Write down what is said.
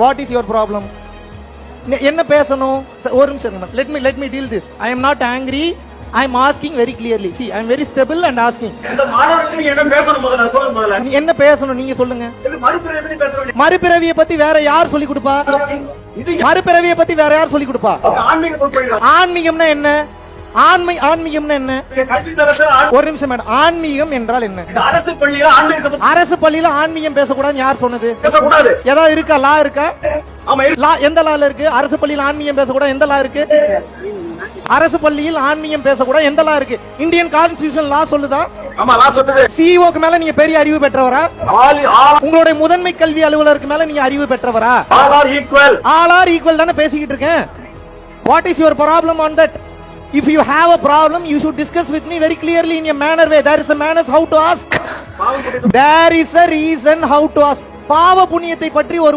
What is your problem? என்ன பேசணும்? ஒரு நிமிஷம், let me deal this. I am not angry. I am asking very clearly. See, I am very stable and asking. இந்த மாணவருக்கு நீங்க என்ன பேசணும் முதல்ல சொல்லுங்க முதல்ல. என்ன பேசணும் நீங்க சொல்லுங்க. மறுபிறவியை பத்தி பேச வேண்டிய மறுபிறவியை பத்தி வேற யார் சொல்லி கொடுப்பா? மறுபிறவியை பத்தி வேற யார் சொல்லி கொடுப்பா? ஆன்மீக சொற்பொழிவு. ஆன்மீகம்னா என்ன? ஆன்மீகம்னா என்ன? ஒரு நிமிஷம் மேடம், ஆன்மீகம் என்றால் என்ன? அரசு பள்ளியில ஆன்மீகத்தை அரசு பள்ளியில ஆன்மீகம் பேசக்கூடாது யார் சொன்னது? பேசக்கூடாது. ஏதாவது இருக்கா? லா இருக்கா? ஆமா இருக்கு. லா எந்த லால இருக்கு? அரசு பள்ளியில் ஆன்மீகம் பேசக்கூடாது எந்த லா இருக்கு? அரசு பள்ளியில் ஆன்மீகம் பேசக்கூடாது எந்த லா இருக்கு? இந்தியன் கான்ஸ்டிடியூஷன் லா சொல்லுதா? ஆமா லா சொல்லுது. சிஇஓக்கு மேல நீங்க பெரிய அறிவு பெற்றவரா? உங்களுடைய முதன்மை கல்வி அலுவலருக்கு மேல நீங்க அறிவு பெற்றவரா? All are equal. All are equal தானே பேசிக்கிட்டு இருக்கேன். What is your problem on that? If you have a problem, you should discuss with me very clearly in a manner way. There is a manner how to ask. There is a reason how to ask. பாவ புண்ணியத்தை பற்றி ஒரு